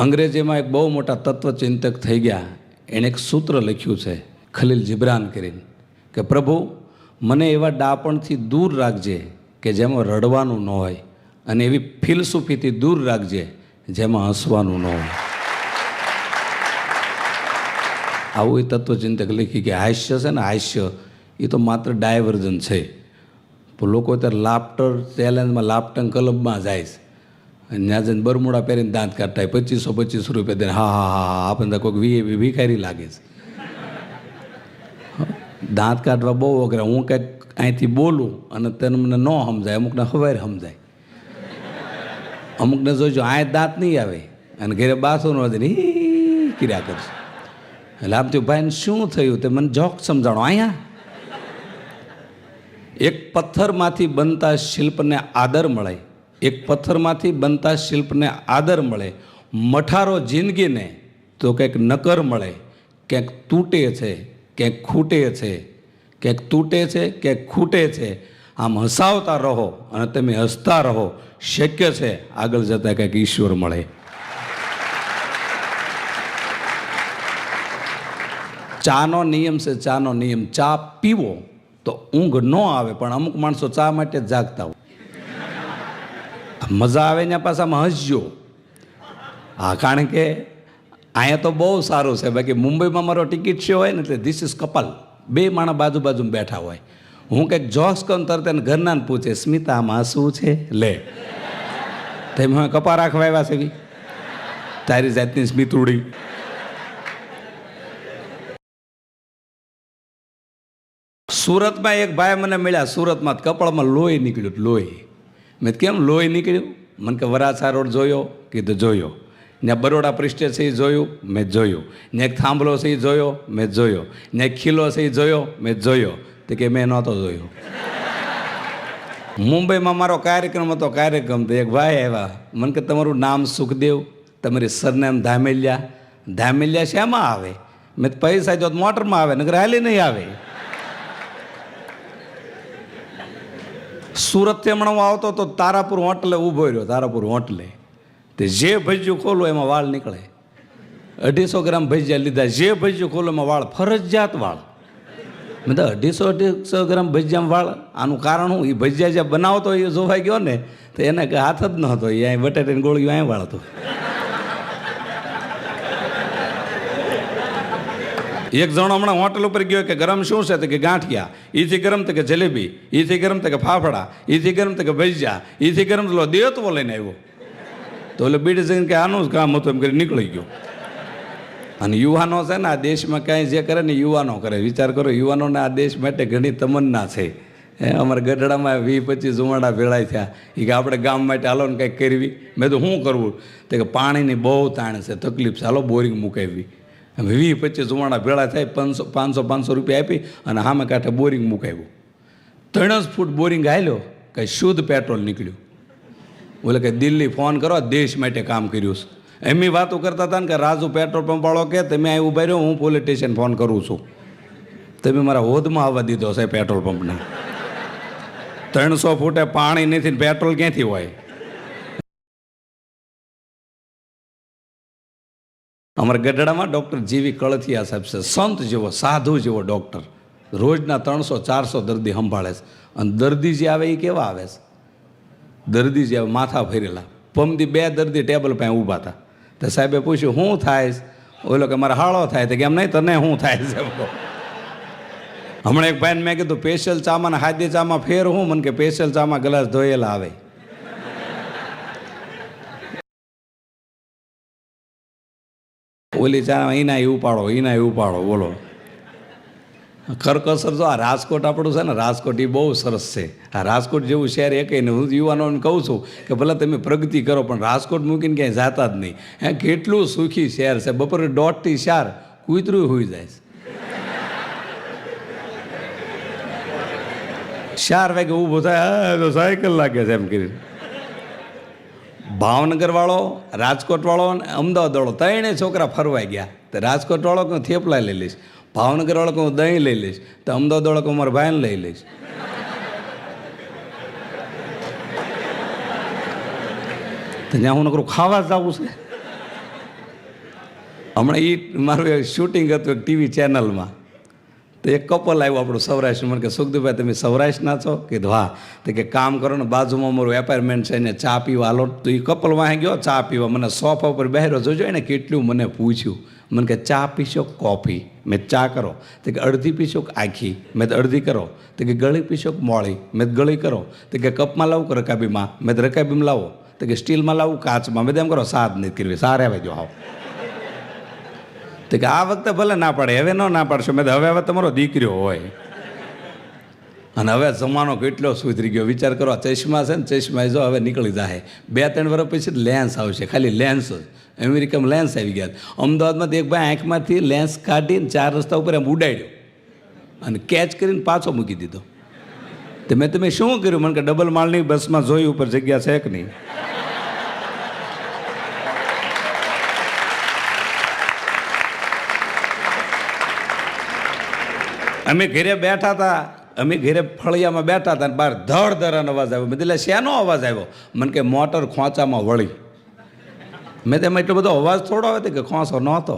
અંગ્રેજીમાં એક બહુ મોટા તત્વચિંતક થઈ ગયા, એણે એક સૂત્ર લખ્યું છે ખલીલ જિબ્રાન કરીને, કે પ્રભુ મને એવા ડાપણથી દૂર રાખજે કે જેમાં રડવાનું ન હોય, અને એવી ફિલસૂફીથી દૂર રાખજે જેમાં હસવાનું ન હોય. આવું એ તત્વચિંતક લખી કે હાસ્ય છે ને, હાસ્ય એ તો માત્ર ડાયવર્ઝન છે. લોકો અત્યારે લાફ્ટર ચેલેન્જમાં લાફ્ટર ક્લબમાં જાય છે, અને ત્યાં જઈને બરમુડા પહેરીને દાંત કાઢતા હોય, 2500 રૂપિયા દઈને હા હા હા હા આપણને કોઈક ભિખારી લાગે છે. દાંત કાઢવા બહુ અઘરા. હું કંઈક અહીંથી બોલું અને તમને ન સમજાય, અમુકને ખબર સમજાય, અમુકને જોઈજો આ દાંત નહીં આવે અને ઘરે બાસુ ન વધે કર્યા કરશે. એટલે આમ થયું ભાઈને શું થયું તે મને જોક સમજાણો. અહીંયા એક પથ્થરમાંથી બનતા શિલ્પને આદર મળે, એક પથ્થરમાંથી બનતા શિલ્પને આદર મળે. મઠારો જિંદગીને તો કંઈક નકર મળે, ક્યાંક તૂટે છે ક્યાંક ખૂટે છે, ક્યાંક તૂટે છે ક્યાંક ખૂટે છે. આમ હસાવતા રહો અને તમે હસતા રહો, શક્ય છે આગળ જતાં કંઈક ઈશ્વર મળે. ચાનો નિયમ છે, ચાનો નિયમ, ચા પીવો તો ઊંઘ ન આવે, પણ અમુક માણસો ચા માટે જ જાગતા હોય. મજા આવે ને પાછામાં હસજો. હા, કારણ કે અહીંયા તો બહુ સારું છે. બાકી મુંબઈમાં મારો ટિકિટ શો હોય ને એટલે ધીસ ઇઝ કપલ, બે માણસ બાજુ બાજુમાં બેઠા હોય. હું કંઈક જોક્સ કહું તરત એને ઘરના ને પૂછે સ્મિતા આમાં શું છે, લે તેમ હવે કપા રાખવા આવ્યા છે તારી જાતની સ્મિતુડી. સુરતમાં એક ભાઈ મને મળ્યા, સુરતમાં કપાળમાં લોહી નીકળ્યું. લોહી. મેં કેમ લોહી નીકળ્યું? મને કે વરાછા રોડ જોયો? કીધું જોયો. ને બરોડા પ્રિસ્ટેજ છે એ જોયું? મેં જોયું. ને એક થાંભલો છે એ જોયો? મેં જોયો. ને એક ખીલો છે એ જોયો? મેં જોયો. તે કે મેં નહોતો જોયો. મુંબઈમાં મારો કાર્યક્રમ હતો, કાર્યક્રમ તો એક ભાઈ આવ્યા, મને કે તમારું નામ સુખદેવ, તમારી સરનેમ ધામેલિયા. ધામેલિયા શેમાં આવે? મેં પૈસા જો મોટરમાં આવે, નકર હાલી નહીં આવે. સુરતથી હમણાં હું આવતો તો તારાપુર હોટલે ઊભો રહ્યો. તારાપુર હોટલે તે જે ભજીયું ખોલો એમાં વાળ નીકળે. 250 ગ્રામ ભજીયા લીધા, જે ભજીયું ખોલો એમાં વાળ, ફરજિયાત વાળ. મેં તો 250 ગ્રામ ભજીયામાં વાળ. આનું કારણ હું? એ ભજીયા જે બનાવતો એ જોવાઈ ગયો ને તો એને કંઈ હાથ જ ન હતો, એ અહીં બટાટાની ગોળીઓ અહીં વાળતો. એક જણો હમણાં હોટલ ઉપર ગયો કે ગરમ શું છે? તો કે ગાંઠિયા. એથી ગરમ તો કે જલેબી, એથી ગરમ તો કે ફાફડા, એથી ગરમ તો કે ભજીયા, એથી ગરમ તો દેતવો લઈને આવ્યો. તો એટલે બીડી જઈને કે આનું જ કામ હતું એમ કરી નીકળી ગયો. અને યુવાનો છે ને આ દેશમાં કાંઈ જે કરે ને યુવાનો કરે. વિચાર કરો, યુવાનોને આ દેશ માટે ઘણી તમન્ના છે. અમારા ગઢડામાં 20-25 જુમાડા ભેળાઈ થયા. એ કે આપણે ગામ માટે હાલો ને કંઈક કરવી. મેં તો શું કરવું? તો કે પાણીની બહુ તાણ છે, તકલીફ છે, હાલો બોરિંગ મુકાવી. 20-25 જુમાડા ભેળા થાય, 500 રૂપિયા આપી અને સામે કાંઠે બોરિંગ મુકાવ્યું. 3 ફૂટ બોરિંગ હાલ્યો, કંઈ શુદ્ધ પેટ્રોલ નીકળ્યું. બોલે કે દિલ્હી ફોન કરો, દેશ માટે કામ કર્યું છે. એમની વાતો કરતા હતા ને કે રાજુ પેટ્રોલ પંપ વાળો કે તમે અહીં ઊભા રહ્યો, હું પોલીસ સ્ટેશન ફોન કરું છું. તમે મારા હોદમાં આવવા દીધો છે પેટ્રોલ પંપને. 300 ફૂટે પાણી નથી, પેટ્રોલ ક્યાંથી હોય? અમારા ગઢડામાં ડૉક્ટર જીવી કળથિયા સાહેબ છે, સંત જેવો, સાધુ જેવો ડૉક્ટર. રોજના 300-400 દર્દી સંભાળે છે. અને દર્દી જે આવે એ કેવા આવે છે? દર્દી જે આવે માથા ફરેલા. પમદી 2 દર્દી ટેબલ પાસે ઊભા હતા. તો સાહેબે પૂછ્યું શું થાય? ઓલો કે મારે હાળો થાય. તો કે એમ નહીં, તને શું થાય છે? હમણાં એક ભાઈને મેં કીધું સ્પેશિયલ ચામાં ને હાદી ચામાં ફેર હું? મને કે સ્પેશિયલ ચામાં ગ્લાસ ધોયેલા આવે. ઓલી ચા એના એ ઉપાડો, એના એ ઉપાડો. બોલો કરકસર. જો આ રાજકોટ આપણું છે ને, રાજકોટ એ બહુ સરસ છે. આ રાજકોટ જેવું શહેર એ કંઈ નહીં. હું યુવાનોને કહું છું કે ભલે તમે પ્રગતિ કરો પણ રાજકોટ મૂકીને ક્યાંય જાતા જ નહીં. કેટલું સુખી શહેર છે. બપોરે 1:30 થી 4 કૂતરું હોઈ જાય છે. 4 વાગે ઊભો થાય તો સાયકલ લાગે છે એમ કરીને. ભાવનગર વાળો, રાજકોટ વાળો અને અમદાવાદ વાળો 3 છોકરા ફરવા ગયા. તો રાજકોટ વાળો કે થેપલા લઈ લઈશ, ભાવનગર વાળો કે હું દહીં લઈ લઈશ, તો અમદાવાદ વાળો કે મારા ભાઈને લઈ લઈશ. તો ત્યાં હું નકરું ખાવા જ આવું છે. હમણાં મારું શૂટિંગ હતું એક ટીવી ચેનલમાં, તો એક કપલ આવ્યું આપણું સૌરાષ્ટ્ર. મને કે સુખદેવભાઈ તમે સૌરાષ્ટ્રના છો? કીધું હા. તો કે કામ કરો ને, બાજુમાં મારું એપાર્ટમેન્ટ છે ને ચા પીવા હાલો. તો એ કપલ વાંહે ગયો ચા પીવા, મને સોફા ઉપર બેહરો જોજો એને કેટલું મને પૂછ્યું. મને કે ચા પીશો કોફી? મેં ચા કરો. તો કે અડધી પીશો કે આખી? મેં તો અડધી કરો. તો કે ગળી પીશો કે મોળી? મેં તો ગળી કરો. તો કે કપમાં લાવું કે રકાબીમાં? મેં તો રકાબીમાં લાવો. તો કે સ્ટીલમાં લાવું કાચમાં? મેં તો એમ કરો સાદ નહીં કરવી, સારે આવે જો આવો. તો કે આ વખતે ભલે ના પાડે, હવે ના પાડશો. મેં હવે તમારો દીકરીઓ હોય. અને હવે જમાનો કેટલો સુધરી ગયો વિચાર કરો. ચશ્મા છે ને, ચશ્મા જો હવે નીકળી જાય. 2-3 વર્ષ પછી લેન્સ આવશે, ખાલી લેન્સ જ. અમેરિકામાં લેન્સ આવી ગયા. અમદાવાદમાં એક ભાઈ આંખમાંથી લેન્સ કાઢીને 4 રસ્તા ઉપર એમ ઉડાડ્યો અને કેચ કરીને પાછો મૂકી દીધો. તો મેં તમે શું કર્યું? મને કે ડબલ માળની બસમાં જોઈ ઉપર જગ્યા છે કે નહીં. અમે ઘરે બેઠા હતા, અમે ઘરે ફળિયામાં બેઠા હતા, બહાર ધડ ધડ અવાજ આવ્યો. મેં એટલે શેનો અવાજ આવ્યો? મને કે મોટર ખોંચામાં વળી. મેં તેમાં એટલો બધો અવાજ થોડો આવે કે ખોંસો નહોતો.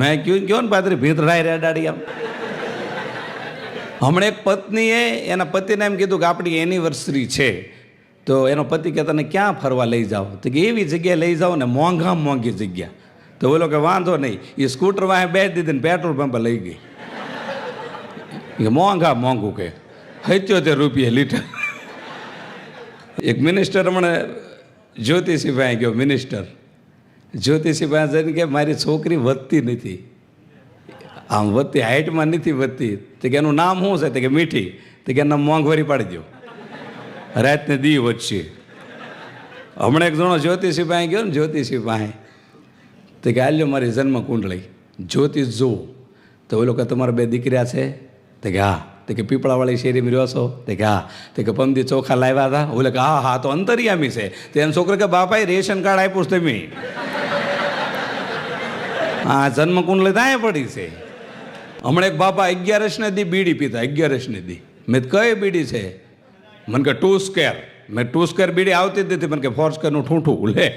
મેં કયો ને પાત્રી ભીતરાય રેડાડી આમ. હમણાં એક પત્નીએ એના પતિને એમ કીધું કે આપણી એનિવર્સરી છે, તો એનો પતિ કે તને ક્યાં ફરવા લઈ જાઓ? તો કે એવી જગ્યાએ લઈ જાઓ ને મોંઘામાં મોંઘી જગ્યા. તો બોલો કે વાંધો નહીં. એ સ્કૂટર વાંહે બેસી દીધી ને પેટ્રોલ પંપે લઈ ગઈ. મોંઘા મોંઘું કે 77 રૂપિયા લીટર. એક મિનિસ્ટર હમણાં જ્યોતિષીભાઈ ગયો. મિનિસ્ટર જ્યોતિષીભાઈ જઈને કે મારી છોકરી વધતી નથી, આમ વધતી હાઇટમાં નથી વધતી. તો કે એનું નામ શું છે? તો કે મીઠી. તો કે એનું મોંઘવારી પાડી દો, રાતને દી વધશે. હમણાં એક જણો જ્યોતિષી પાસે ગયો ને, જ્યોતિષી પાસે. તો કે આલ્યો મારી જન્મ કુંડળી જ્યોતિષ જુઓ. તો ઓલો કે તમારા 2 દીકરા છે? તો કે હા. તો કે પીપળાવાળી શેરીમાં રહ્યો છો? તો કે હા. તો કે પમદી ચોખા લાવ્યા હતા? ઓલે કે હા હા તો અંતરિયામી છે. તો એમ છોકરો કે બાપાએ રેશન કાર્ડ આપ્યું છે તમે? હા જન્મ કુંડળી ત્યાં પડી છે. હમણાં એક બાપા 11 દી બીડી પીતા, 11 દી. મેં કઈ બીડી છે? મને કે 2 સ્ક્વેર. મેં 2 સ્ક્વેર બીડી આવતી જ નથી. મને કે 4 સ્ક્વેરનું ઠૂંઠું લે.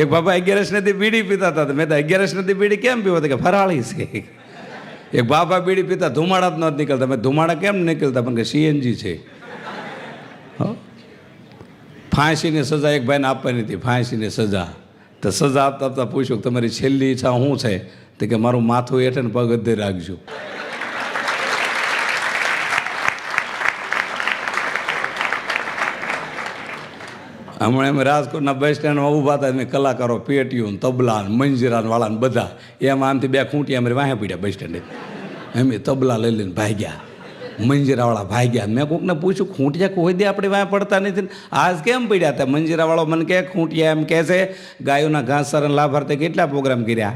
એક બાપા 11 દી બીડી પીતા હતા. મેં તો 11 દી બીડી કેમ પીવો? કે ફરાળી છે. એક બાપા બીડી પીતા ધુમાડા જ નથી નીકળતા. મેં ધુમાડા કેમ નીકળતા? પણ કે સીએનજી છે. ફાંસીની સજા એક ભાઈને આપવાની હતી, ફાંસીની સજા. તો સજા આપતા આપતા પૂછ્યું તમારી છેલ્લી ઈચ્છા શું છે? તો કે મારું માથું હેઠે ને પગ અધ્ધે રાખજો. હમણાં અમે રાજકોટના બસ સ્ટેન્ડમાં ઊભા હતા. મેં કલાકારો પેટીયું તબલા મંજીરા વાળા બધા એમાં આમથી 2 ખૂંટિયા અમારે વાહે પડ્યા બસ સ્ટેન્ડે. એમ તબલા લઈ લઈને ભાગ્યા, મંજીરાવાળા ભાગ્યા. મેં કોકને પૂછ્યું ખૂંટિયા કોઈ દે આપણે વાંહે પડતા નથી, આજ કેમ પડ્યા હતા? મંજીરાવાળો મને કહે ખૂંટિયા એમ કહે છે ગાયોના ઘાસચારાના લાભાર્થે કેટલા પ્રોગ્રામ કર્યા.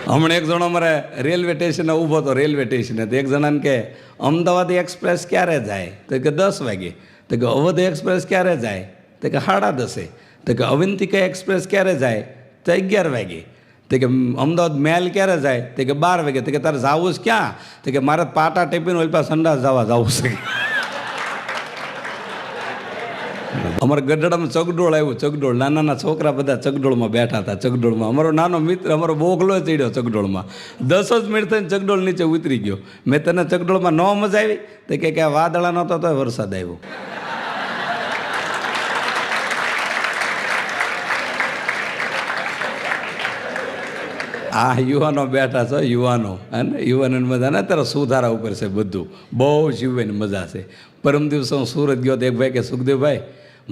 હમણાં એક જણો અમારે રેલવે સ્ટેશને ઊભો હતો, રેલવે સ્ટેશને. તો એક જણાને કે અમદાવાદ એક્સપ્રેસ ક્યારે જાય? તો કે 10 વાગે. તો કે અવધ એક્સપ્રેસ ક્યારે જાય? તો કે 10:30. તો કે અવંતિકા એક્સપ્રેસ ક્યારે જાય? તો 11 વાગે. તો કે અમદાવાદ મેલ ક્યારે જાય? તો કે 12 વાગે. તો કે તારે જવું છે ક્યાં? તો કે મારે પાટા ટેપીને ઓલ પાસે સંડાસ જવું છે. અમારા ગઢડામાં ચગડોળ આવ્યું. ચગડોળ નાના નાના છોકરા બધા ચગડોળમાં બેઠા હતા. ચગડોળમાં અમારો નાનો મિત્ર અમારો બોગલો ચડ્યો ચગડોળમાં. 10 જ મિનિટ થઈને ચગડોળ નીચે ઉતરી ગયો. મેં તને ચગડોળમાં ન મજા આવી? તો કે આ વાદળા નહોતો તો વરસાદ આવ્યો. આ યુવાનો બેઠા છે, યુવાનો અને યુવાનોની મજા ને અત્યારે સુધારા ઉપર છે બધું. બહુ જ યુવાની મજા છે. પરમ દિવસે હું સુરત ગયો તો એક ભાઈ કે સુખદેવભાઈ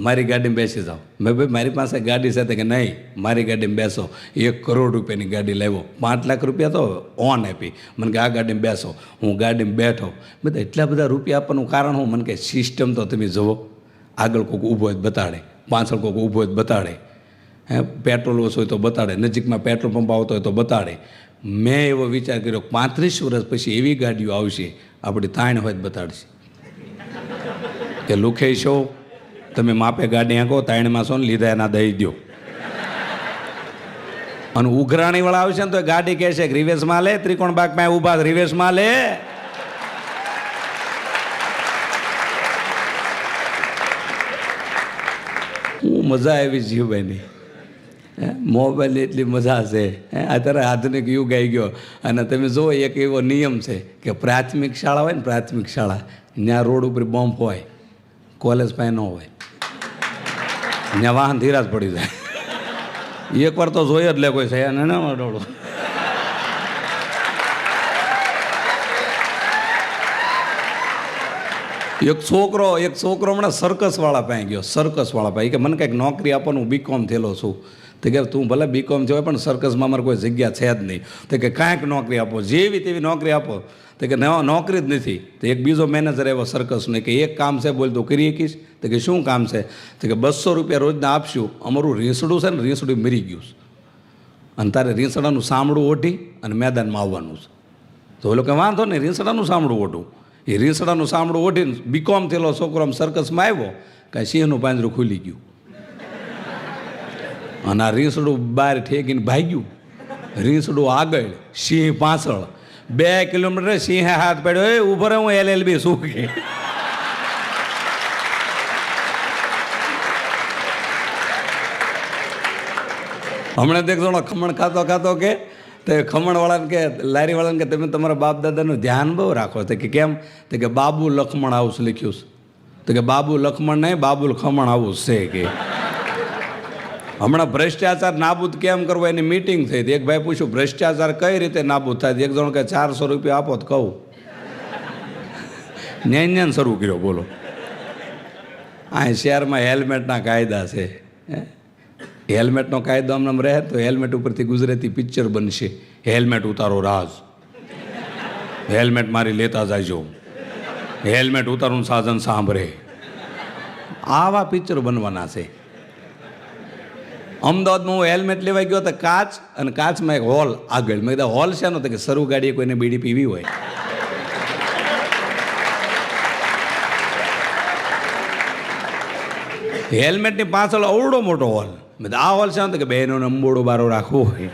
મારી ગાડીમાં બેસી જાઓ. મેં ભાઈ મારી પાસે ગાડી છે? કે નહીં મારી ગાડીમાં બેસો. 1 કરોડ રૂપિયાની ગાડી લાવ્યો, 5 લાખ રૂપિયા તો ઓન આપી. મને કે આ ગાડીમાં બેસો. હું ગાડીમાં બેઠો. મેં તો એટલા બધા રૂપિયા આપવાનું કારણ હું? મને કે સિસ્ટમ તો તમે જુઓ. આગળ કોઈક ઊભો હોય બતાડે, પાછળ કોઈક ઊભો હોય બતાડે, પેટ્રોલ ઓછો હોય તો બતાડે, નજીકમાં પેટ્રોલ પંપ આવતો હોય તો બતાડે. મેં એવો વિચાર કર્યો 35 વર્ષ પછી એવી ગાડીઓ આવશે આપણી તાણ હોય બતાડશે કે લુખે છો તમે માપે ગાડી આંકો તાણમાં છો ને લીધા એના દઈ દો. અને ઉઘરાણીવાળા આવશે ને તો ગાડી કહેશે કે રિવેશમાં લે, ત્રિકોણ બાગમાં ઊભા રિવેશમાં લે. મજા આવી જીવભાઈની. મોબાઈલની એટલી મજા છે. અત્યારે આધુનિક યુગ આવી ગયો. અને તમે જુઓ, એક એવો નિયમ છે કે પ્રાથમિક શાળા હોય ને, પ્રાથમિક શાળા, ત્યાં રોડ ઉપર બોમ્બ હોય, કોલેજ પાસે ન હોય, ત્યાં વાહન ધીરા જ પડી જાય. એકવાર તો જોઈ જ લે કોઈ છે અને ના ડોળો. એક છોકરો હમણાં સર્કસવાળા પાસે ગયો. સર્કસવાળા પાસે કે મને કંઈક નોકરી આપવાનું, હું બીકોમ થયેલો છું. તો કે તું ભલે બીકોમ થયો પણ સર્કસમાં અમારે કોઈ જગ્યા છે જ નહીં. તો કે કાંઈક નોકરી આપો, જેવી તેવી નોકરી આપો. તો કે નોકરી જ નથી. તો એક બીજો મેનેજર આવ્યો સર્કસનો કે એક કામ છે, બોલ તો કરી શકીશ? તો કે શું કામ છે? તો કે 200 રૂપિયા રોજના આપશું, અમારું રીંસડું છે ને, રીંસડું મરી ગયું છે, અને તારે રીંસડાનું સાંભળું ઓઢી અને મેદાનમાં આવવાનું છે. તો ઓલો કે વાંધો નહીં, રીંસડાનું સાંભળું ઓઢું. એ રીંસડાનું સાંભળું ઓઢીને બીકોમ થયેલો છોકરો આમ સર્કસમાં આવ્યો, કાંઈ સિંહનું પાંજરું ખુલી ગયું અને આ રીંસડું બહાર ઠેકીને ભાગ્યું. રીંસડું આગળ, સિંહ પાછળ. 2 કિલોમીટર સિંહે હાથ પાડ્યો, એ ઉભો રહે, હું LLB શું કે. હમણાં દેખજો ખમણ ખાતો ખાતો કે તે ખમણવાળાને કે, લારીવાળાને કે તમે તમારા બાપ દાદાનું ધ્યાન બહુ રાખો. તો કે કેમ? તો કે બાબુ લખમણ હાઉસ લખ્યું છે. તો કે બાબુ લખમણ નહીં, બાબુલ ખમણ હાઉસ છે કે. હમણાં ભ્રષ્ટાચાર નાબૂદ કેમ કરવો એની મીટિંગ થઈ હતી. એક ભાઈ પૂછ્યું ભ્રષ્ટાચાર કઈ રીતે નાબૂદ થાય? એક જણ કે 400 રૂપિયા આપો તો કહું. ન્યાન શરૂ કર્યો. બોલો, આ શહેરમાં હેલ્મેટના કાયદા છે. હેલ્મેટનો કાયદો આમ રહે તો હેલ્મેટ ઉપરથી ગુજરાતી પિક્ચર બનશે. હેલ્મેટ ઉતારો રાજ, હેલ્મેટ મારી લેતા જાજો, હેલ્મેટ ઉતારું સાધન સાંભળે. આવા પિક્ચર બનવાના છે. અમદાવાદમાં હું હેલ્મેટ લેવા ગયો તો કાચ, અને કાચમાં એક હોલ આગળ. મેં કીધું હોલ છે ને? તો કે શરૂ ગાડીએ કોઈને બીડી પીવી હોય. હેલ્મેટની પાછળ અવડો મોટો હોલ. મેં આ હોલ છે ને? કે બહેનોને અંબોડો બારો રાખવો હોય.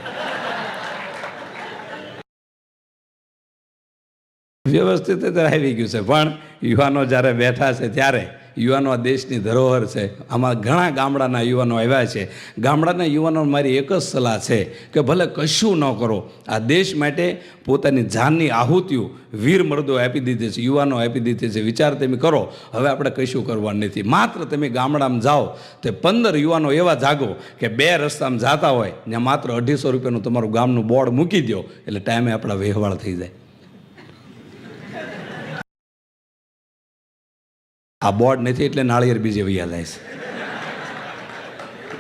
વ્યવસ્થિત આવી ગયું છે. પણ યુવાનો જ્યારે બેઠા છે ત્યારે, યુવાનો આ દેશની ધરોહર છે. આમાં ઘણા ગામડાના યુવાનો આવ્યા છે. ગામડાના યુવાનો મારી એક જ સલાહ છે કે ભલે કશું ન કરો, આ દેશ માટે પોતાની જાનની આહુતિઓ વીર મર્દો આપી દીધી છે, યુવાનો આપી દીધી છે. વિચાર તમે કરો. હવે આપણે કશું કરવાનું નથી. માત્ર તમે ગામડામાં જાઓ તે 15 યુવાનો એવા જાગો કે 2 રસ્તામાં જતા હોય ત્યાં માત્ર 250 રૂપિયાનું તમારું ગામનું બોર્ડ મૂકી દો, એટલે ટાઈમે આપણા વહેવાળ થઈ જાય. આ બોર્ડ નથી એટલે નાળિયેર બીજે વૈયા જાય છે.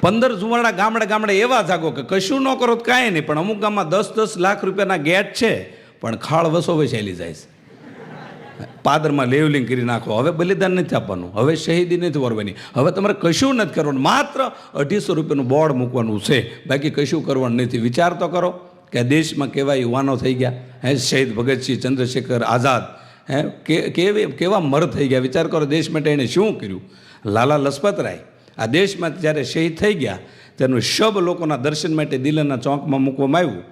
15 જુવાડા ગામડે એવા જાગો કે કશું ન કરો તો કાંઈ નહીં, પણ અમુક ગામમાં 10-10 લાખ રૂપિયાના ગેટ છે પણ ખાળ વસો ચાલી જાય છે. પાદરમાં લેવલિંગ કરી નાખો. હવે બલિદાન નથી આપવાનું, હવે શહીદી નથી વરવાની, હવે તમારે કશું નથી કરવાનું. માત્ર 250 રૂપિયાનું બોર્ડ મૂકવાનું છે, બાકી કશું કરવાનું નથી. વિચાર તો કરો કે આ દેશમાં કેવા યુવાનો થઈ ગયા. શહીદ ભગતસિંહ, ચંદ્રશેખર આઝાદ, કેવા મર થઈ ગયા. વિચાર કરો દેશ માટે એણે શું કર્યું. લાલા લજપતરાય આ દેશમાં જ્યારે શહીદ થઈ ગયા તેનું શબ લોકોના દર્શન માટે દિલ્હીના ચોકમાં મૂકવામાં આવ્યું.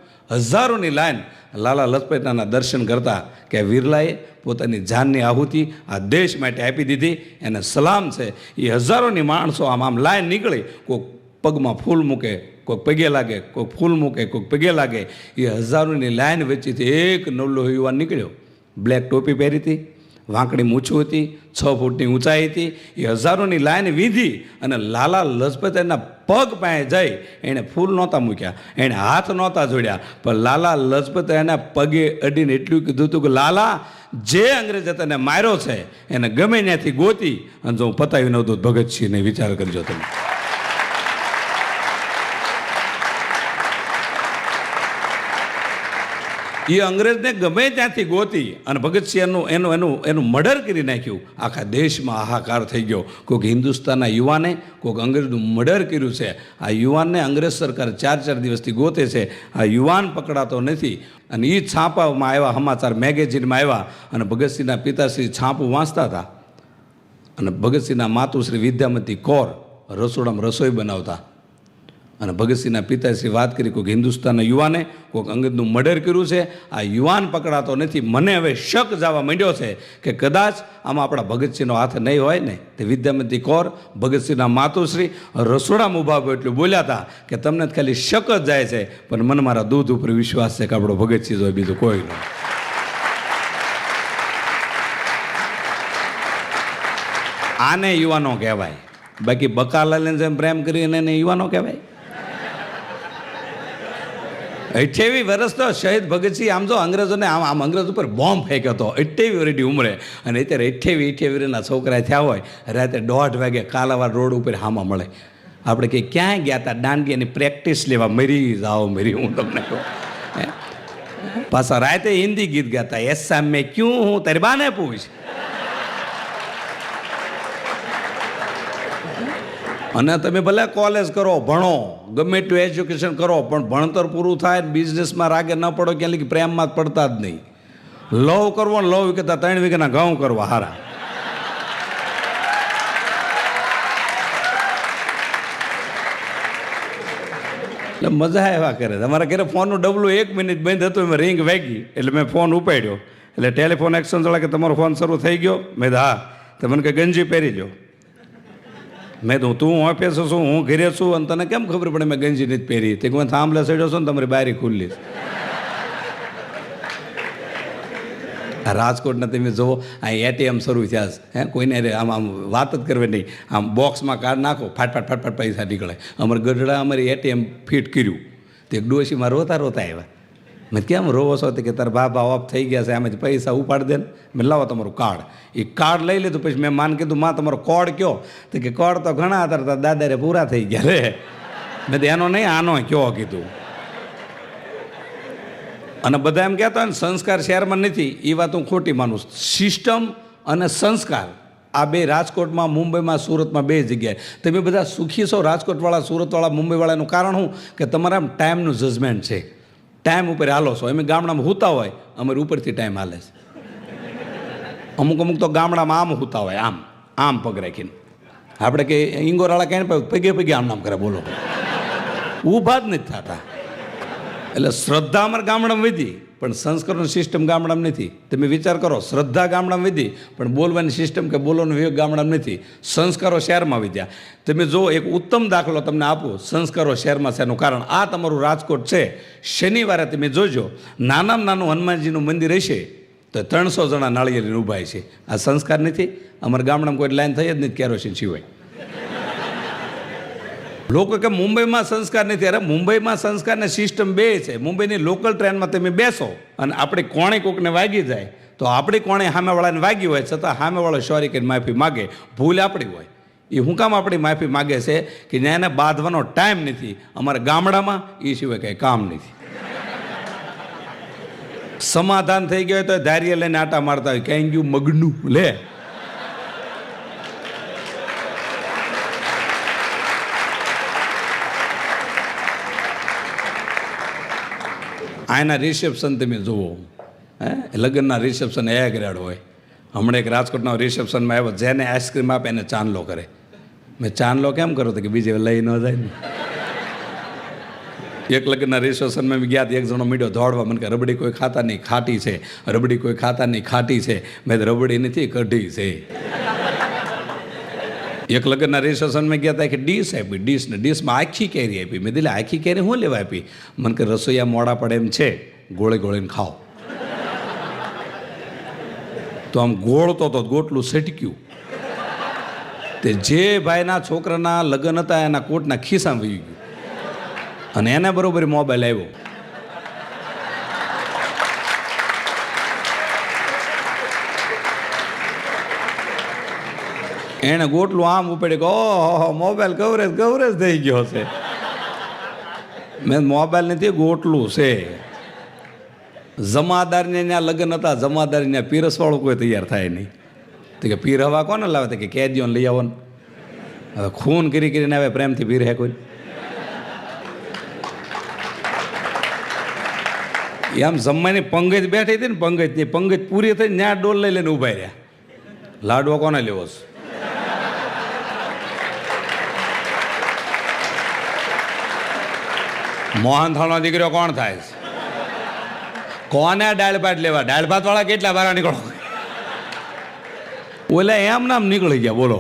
હજારોની લાઈન લાલા લજપતરાયના દર્શન કરતા કે વિરલાએ પોતાની જાનની આહુતિ આ દેશ માટે આપી દીધી. એને સલામ છે. એ હજારોની માણસો આમ લાઈન નીકળી, કોઈક પગમાં ફૂલ મૂકે, કોઈક પગે લાગે, કોઈક ફૂલ મૂકે, કોઈક પગે લાગે. એ હજારોની લાઈન વચ્ચેથી એક નવલો યુવાન નીકળ્યો. બ્લેક ટોપી પહેરી હતી, વાંકડી મૂછું હતી, 6 ફૂટની ઊંચાઈ હતી. એ હજારોની લાઈન વીધી અને લાલા લજપતરાયના પગ પાસે જઈ એણે ફૂલ નહોતા મૂક્યા, એણે હાથ નહોતા જોડ્યા, પણ લાલા લજપતરાયના પગે અડીને એટલું કીધું હતું કે લાલા, જે અંગ્રેજે તને માર્યો છે એને ગમે ત્યાંથી ગોતી અને જો હું પતાવી નહોતું ભગતસિંહને. વિચાર કરજો તમે. એ અંગ્રેજને ગમે ત્યાંથી ગોતી અને ભગતસિંહ એનું મર્ડર કરી નાખ્યું. આખા દેશમાં હાહાકાર થઈ ગયો. કોઈક હિન્દુસ્તાનના યુવાને કોઈક અંગ્રેજનું મર્ડર કર્યું છે. આ યુવાનને અંગ્રેજ સરકાર 4 દિવસથી ગોતે છે. આ યુવાન પકડાતો નથી. અને એ છાપામાં આવ્યા, સમાચાર મેગેઝિનમાં આવ્યા, અને ભગતસિંહના પિતાશ્રી છાપું વાંચતા હતા અને ભગતસિંહના માતુશ્રી વિદ્યામતી કૌર રસોડામાં રસોઈ બનાવતા. અને ભગતસિંહના પિતાશ્રી વાત કરી, કોઈક હિન્દુસ્તાનના યુવાને કોઈક અંગ્રેજનું મર્ડર કર્યું છે, આ યુવાન પકડાતો નથી. મને હવે શક જવા માંડ્યો છે કે કદાચ આમાં આપણા ભગતસિંહનો હાથ નહીં હોય ને. તે વિદ્યામતી કૌર ભગતસિંહના માતુશ્રી રસોડામાં ઊભા એટલું બોલ્યા હતા કે તમને ખાલી શક જ જાય છે, પણ મને મારા દૂધ ઉપર વિશ્વાસ છે કે આપણો ભગતસિંહ હોય, બીજું કોઈ નહીં. આને યુવાનો કહેવાય, બાકી બકાલાલને જેમ પ્રેમ કરીને એને યુવાનો કહેવાય. 28 વર્ષ તો શહીદ ભગતસિંહ આમ જો અંગ્રેજોને આમ અંગ્રેજ ઉપર બોમ્બ ફેંક્યો હતો 28 વર્ષની ઉંમરે. અને અત્યારે 28 વર્ષના છોકરા થયા હોય, રાતે 1:30 વાગે કાલાવાડ રોડ ઉપર હામાં મળે. આપણે કે ક્યાં ગયા હતા? દાંડિયાની પ્રેક્ટિસ લેવા. મરી જાઓ મરી, હું તમને કહું. પાછા રાતે હિન્દી ગીત ગાતા, એસા મેં ક્યું હું તારી બાને પૂછ. અને તમે ભલે કોલેજ કરો, ભણો, ગમે એટલું એજ્યુકેશન કરો, પણ ભણતર પૂરું થાય, બિઝનેસમાં રાગે ન પડો, ક્યાં લગી પ્રેમમાં જ પડતા જ નહીં. લવ કરવો ને લવ કહેતા 3 વીઘાના ઘઉં કરવા હારા. એટલે મજા આવ્યા કરે. તમારા ઘરે ફોનનું ડબલું 1 મિનિટ બંધ હતું, એમાં રિંગ વાગી એટલે મેં ફોન ઉપાડ્યો. એટલે ટેલિફોન એક્શન વાળા કે તમારો ફોન શરૂ થઈ ગયો? મેં હા. તો મને કે ગંજી પહેરી લો. મેં તો તું ઓફિસ છું, હું ઘરે છું, અને તને કેમ ખબર પડે મેં ગંજી નથી પહેરી? તે હું થાંભલે ચડ્યો છું ને તમારી બારી ખુલ્લી છે. આ રાજકોટના તમે જુઓ, અહીં એટીએમ શરૂ થયા છે. કોઈને આમ આમ વાત જ કરવી નહીં. આમ બોક્સમાં કાર્ડ નાખો, ફાટફાટ ફાટફાટ પૈસા નીકળે. અમારે ગઢડા અમારી એટીએમ ફિટ કર્યું. તે ડોશીમાં રોતા રોતા આવ્યા. મેં કેમ રોવો છો? કે તારા બાબા ઓફ થઈ ગયા છે, આમાંથી પૈસા ઉપાડ દે ને. મેં લાવો તમારું કાર્ડ. એ કાર્ડ લઈ લીધું. પછી મેં માન કીધું, માં તમારો કોડ કયો? તો કે કોડ તો ઘણા હતા, તારા દાદારે પૂરા થઈ ગયા રે. મેં તો એનો નહીં આનો કયો કીધું. અને બધા એમ કહેતા હોય ને સંસ્કાર શહેરમાં નથી, એ વાત હું ખોટી માનું. સિસ્ટમ અને સંસ્કાર આ બે રાજકોટમાં, મુંબઈમાં, સુરતમાં 2 જગ્યાએ. તમે બધા સુખી છો રાજકોટવાળા, સુરતવાળા, મુંબઈવાળાનું કારણ શું? કે તમારા ટાઈમનું જજમેન્ટ છે. ટાઈમ ઉપર હાલો છો. અમે ગામડામાં સૂતા હોય, અમારી ઉપરથી ટાઈમ હાલે છે. અમુક અમુક તો ગામડામાં આમ સૂતા હોય, આમ આમ પગ રાખીને. આપણે કે ઇંગોરાળા ક્યાંય પગે પગે આમ નામ કરે, બોલો, ઊભા જ નથી થતા. એટલે શ્રદ્ધા અમારા ગામડામાં વધી, પણ સંસ્કારની સિસ્ટમ ગામડામાં નથી. તમે વિચાર કરો, શ્રદ્ધા ગામડામાં વધી, પણ બોલવાની સિસ્ટમ કે બોલવાનો વિવેક ગામડામાં નથી. સંસ્કારો શહેરમાં વધ્યા. તમે જો એક ઉત્તમ દાખલો તમને આપું, સંસ્કારો શહેરમાં છે એનું કારણ આ તમારું રાજકોટ છે. શનિવારે તમે જોજો, નાનામાં નાનું હનુમાનજીનું મંદિર હશે તો 300 જણા નાળિયેર લઈને ઊભા છે. આ સંસ્કાર નથી? અમારા ગામડામાં કોઈ લાઈન થઈ જ નથી કેરોસીન સિવાય. લોકો કે મુંબઈમાં સંસ્કાર નથી. અરે મુંબઈમાં સંસ્કારની સિસ્ટમ 2 છે. મુંબઈની લોકલ ટ્રેનમાં તમે બેસો અને આપણે કોણે કોકને વાગી જાય તો આપણી કોણે સામેવાળાને વાગી હોય છતાં સામેવાળો સોરી કરીને માફી માગે. ભૂલ આપણી હોય. એ શું કામ આપણી માફી માગે છે? કે ત્યાં એને બાંધવાનો ટાઈમ નથી. અમારા ગામડામાં એ સિવાય કંઈ કામ નથી. સમાધાન થઈ ગયો હોય તો ધાર્ય લઈને આટા મારતા હોય, ક્યાંય ગયું મગનું લે. આના રિસેપ્શન તમે જુઓ, લગ્નના રિસેપ્શન ગ્રેડ હોય. હમણાં એક રાજકોટના રિસેપ્શનમાં આવ્યો, જેને આઈસ્ક્રીમ આપે એને ચાંદલો કરે. મેં ચાંદલો કેમ કરો? તો કે બીજે લઈ ન જાય ને. એક લગ્નના રિસેપ્શનમાં ગયા એક જણો મીડિયો દોડવા, મને કે રબડી કોઈ ખાતા નહીં, ખાટી છે. રબડી કોઈ ખાતા નહીં, ખાટી છે. મેં રબડી નથી, કઢી છે. એક લગ્નના રિસેપ્શનમાં ગયા હતા, કે ડીશ આપી, ડીશને ડીશમાં આખી કેરી આપી. મેં દિલે આખી કેરી શું લેવા આપી? મને કે રસોઈયા મોડા પડે એમ છે, ગોળે ગોળીને ખાઓ. તો આમ ગોળતો તો ગોટલું સટક્યું. તે જે ભાઈના છોકરાના લગ્ન હતા એના કોટના ખિસ્સામાં વહી ગયું, અને એને બરોબર મોબાઈલ આવ્યો. એને ગોટલું આમ ઉપાડી કે ઓહો મોબાઈલ કવરેજ કવરેજ થઈ ગયો છે. મેં મોબાઈલ નથી, ગોટલું છે. જમાદારને ત્યાં લગ્ન હતા, જમાદારને ત્યાં પીરસવાળું કોઈ તૈયાર થાય નહીં. તો કે પીર હવા કોને લાવે? તો કે કેદીઓને લઈ આવો ને. હવે ખૂન કરી કરીને આવે, પ્રેમથી પીર હે કોઈ? એમ જમવાની પંગજ બેઠી હતી ને, પંગજ પૂરી થઈ, ત્યાં ડોલ લઈ લઈને ઊભા રહ્યા. લાડવો કોને લેવો છે? મોહનથાળનો દીકરો કોણ થાય છે? કોને દાળ ભાત લેવા? દાળ ભાત વાળા કેટલા બહાર નીકળો? ઓલા એમ નામ નીકળી ગયા, બોલો.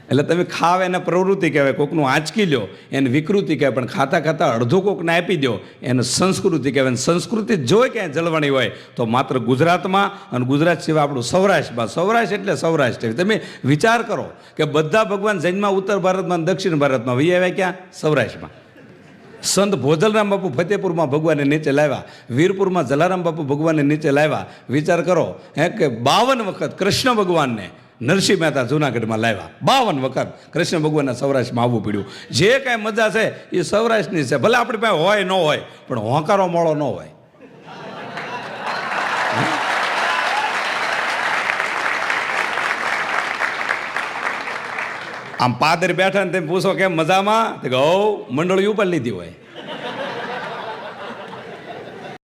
એટલે તમે ખાવ એને પ્રવૃત્તિ કહેવાય, કોકનું આંચકી લ્યો એને વિકૃતિ કહેવાય, પણ ખાતા ખાતા અડધું કોકને આપી દો એને સંસ્કૃતિ કહેવાય. સંસ્કૃતિ જોઈ ક્યાંય જળવાણી હોય તો માત્ર ગુજરાતમાં, અને ગુજરાત સિવાય આપણું સૌરાષ્ટ્રમાં. સૌરાષ્ટ્ર એટલે સૌરાષ્ટ્ર. તમે વિચાર કરો કે બધા ભગવાન જૈનમાં ઉત્તર ભારતમાં દક્ષિણ ભારતમાં વહી આવ્યા ક્યાં? સૌરાષ્ટ્રમાં. સંત ભોજલરામ બાપુ ફતેપુરમાં ભગવાનને નીચે લાવ્યા, વીરપુરમાં જલારામ બાપુ ભગવાનને નીચે લાવ્યા. વિચાર કરો કે 52 વખત કૃષ્ણ ભગવાનને નરસિંહ મહેતા જૂનાગઢમાં લાવ્યા. 52 વખત કૃષ્ણ ભગવાનના સૌરાષ્ટ્રમાં આવવું પડ્યું. જે કાંઈ મજા છે એ સૌરાષ્ટ્રની છે. ભલે આપણી પાસે હોય ન હોય, પણ હોંકારો મોળો ન હોય. આમ પાદર બેઠા ને તમે પૂછો કેમ મજામાં? તો મંડળી ઉપર લીધી હોય.